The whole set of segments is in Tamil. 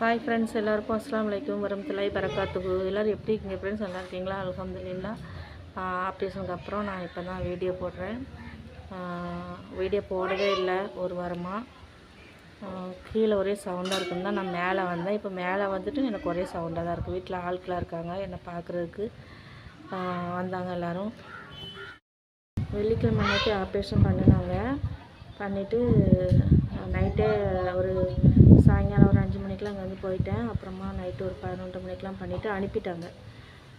ஹாய் ஃப்ரெண்ட்ஸ், எல்லாருக்கும் அஸ்ஸலாமு அலைக்கும் வரஹ்மத்துல்லாஹி வரகாத்துஹு. எல்லோரும் எப்படி இருக்கீங்க ஃப்ரெண்ட்ஸ்? நல்லா இருக்கீங்களா? அல்ஹம்துலில்லாஹ். ஆப்ரேஷனுக்கு அப்புறம் நான் இப்போ தான் வீடியோ போடுறேன். வீடியோ போடவே இல்லை ஒரு வாரமாக. கீழே ஒரே சவுண்டாக இருக்குன்னு தான் நான் மேலே வந்தேன். இப்போ மேலே வந்துட்டு எனக்கு ஒரே சவுண்டாக தான் இருக்குது. வீட்டில் ஆட்களாக இருக்காங்க என்னை பார்க்குறதுக்கு. வந்தாங்க எல்லோரும். வெள்ளிக்கிழமை அன்னைக்கு ஆப்ரேஷன் பண்ணினாங்க. பண்ணிவிட்டு நைட்டே ஒரு சாயங்காலம் ஒரு 5 மணிக்கெலாம் அங்கேருந்து போயிட்டேன். அப்புறமா நைட்டு ஒரு 11 மணிக்கெலாம் பண்ணிவிட்டு அனுப்பிட்டாங்க.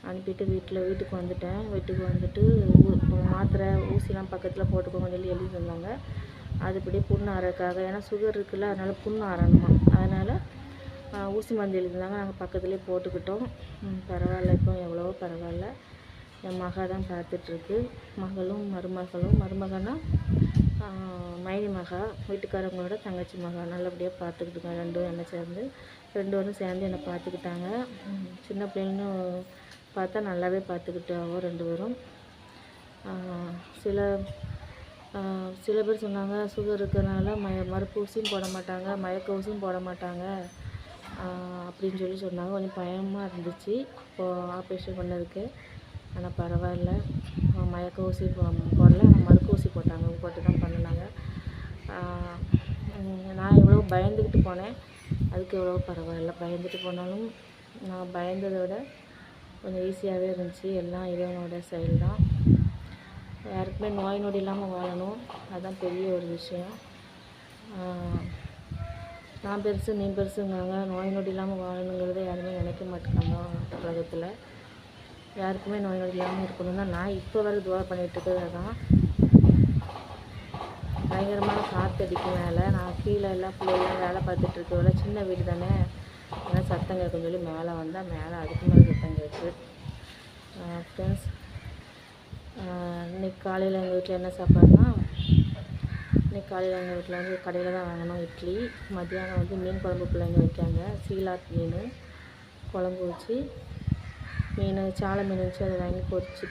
அனுப்பிட்டு வீட்டுக்கு வந்துட்டேன். வீட்டுக்கு வந்துட்டு மாத்திரை ஊசிலாம் பக்கத்தில் போட்டுக்கோங்க சொல்லி எழுதி தந்தாங்க. அதுபடி புண்ணு ஆறதுக்காக, ஏன்னா சுகர் இருக்குல்ல, அதனால் புண்ணு ஆறணுமா, அதனால் ஊசி மருந்து எழுதிருந்தாங்க. நாங்கள் பக்கத்துலேயே போட்டுக்கிட்டோம். பரவாயில்ல, இப்போ எவ்வளவோ பரவாயில்ல. என் மகா தான் பார்த்துட்ருக்கு. மகளும் மருமகன்னா மைனி மகா, வீட்டுக்காரங்களோட தங்கச்சி மகா, நல்லபடியாக பார்த்துக்கிட்டுங்க. ரெண்டு பேரும் சேர்ந்து என்னை பார்த்துக்கிட்டாங்க. சின்ன பிள்ளைன்னு பார்த்தா நல்லாவே பார்த்துக்கிட்டாவோ 2 பேரும். சில பேர் சொன்னாங்க சுகர் இருக்கிறனால மறுப்பு ஊசியும் போட மாட்டாங்க, மயக்க ஊசியும் போட மாட்டாங்க அப்படின்னு சொல்லி சொன்னாங்க. கொஞ்சம் பயமாக இருந்துச்சு இப்போது ஆப்ரேஷன் பண்ணதுக்கு. ஆனால் பரவாயில்ல, மயக்க ஊசி போடல, மறுப்பு ஊசி போட்டு தான் பண்ணினாங்க. நான் எவ்வளோ பயந்துக்கிட்டு போனேன், அதுக்கு எவ்வளோ பரவாயில்ல. பயந்துட்டு போனாலும் நான் பயந்ததை விட கொஞ்சம் ஈஸியாகவே இருந்துச்சு. எல்லாம் இறைவனோட செயல் தான். யாருக்குமே நோய் நொடி இல்லாமல் வாழணும், அதுதான் பெரிய ஒரு விஷயம். நான் பெருசு நீ பெருசுங்காங்க. நோய் நொடி இல்லாமல் வாழணுங்கிறத யாருமே நினைக்க மாட்டேங்காங்க உலகத்தில். யாருக்குமே நோய் நொடி இல்லாமல் இருக்கணும் தான் நான் இப்போ வரை துவா பண்ணிகிட்ருக்கிறது தான். பயங்கரமான காற்றடிக்கும் மேலே. நான் கீழே எல்லாம் பிள்ளைகள்லாம் வேலை பார்த்துட்ருக்கோட, சின்ன வீடு தானே, அதனால் சத்தம் கேட்குன்னு சொல்லி மேலே வந்தால் மேலே அதுக்கு மேலே சத்தம் கேட்குது. ஃப்ரெண்ட்ஸ், இன்றைக்கி காலையில் எங்கள் வீட்டில் என்ன சாப்பாடுனா, இன்றைக்கி காலையில் எங்கள் வீட்டில் வந்து கடையில் தான் வாங்கணும் இட்லி. மத்தியானம் வந்து மீன் குழம்பு பிள்ளைங்க வைக்காங்க. சீலாத் மீன் குழம்பு வச்சு, சாலை மீன் வச்சு அதை வாங்கி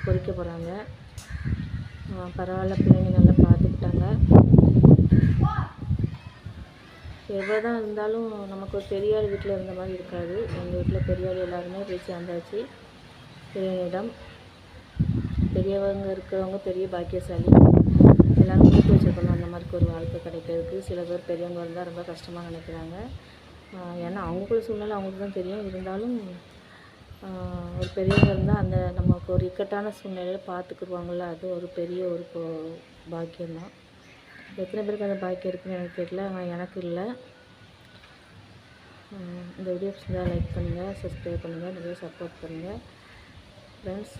பொரிக்க போகிறாங்க. பரவாயில்ல, பிள்ளைங்க நல்லா பார்த்துக்கிட்டாங்க. எவ்வளோ தான் இருந்தாலும் நமக்கு ஒரு பெரியாள் வீட்டில் இருந்த மாதிரி இருக்காது. எங்கள் வீட்டில் பெரியாள் எல்லாருமே போய் சேர்ந்தாச்சு இறைவனிடம். பெரியவங்க இருக்கிறவங்க பெரிய பாக்கியசாலி. எல்லோரும் கொடுத்து வச்சுருக்கணும் அந்த மாதிரி ஒரு வாழ்க்கை கிடைக்கிறதுக்கு. சில பேர் பெரியவங்க இருந்தால் ரொம்ப கஷ்டமாக நினைக்கிறாங்க. ஏன்னா அவங்களுக்குள்ள சூழ்நிலை அவங்களுக்கு தான் தெரியும். இருந்தாலும் ஒரு பெரியவங்க இருந்தால் அந்த நமக்கு ஒரு இக்கட்டான சூழ்நிலையில் பார்த்துக்குருவாங்கள்ல, அது ஒரு பெரிய ஒரு பாக்கியம்தான். எத்தனை பேருக்கு அந்த பாக்கியம் இருக்குதுன்னு எனக்கு தெரியல, ஆனால் எனக்கு இல்லை. இந்த வீடியோ பிடிச்சிருந்தா லைக் பண்ணுங்கள், சப்ஸ்கிரைப் பண்ணுங்கள், நிறைய சப்போர்ட் பண்ணுங்கள் ஃப்ரெண்ட்ஸ்.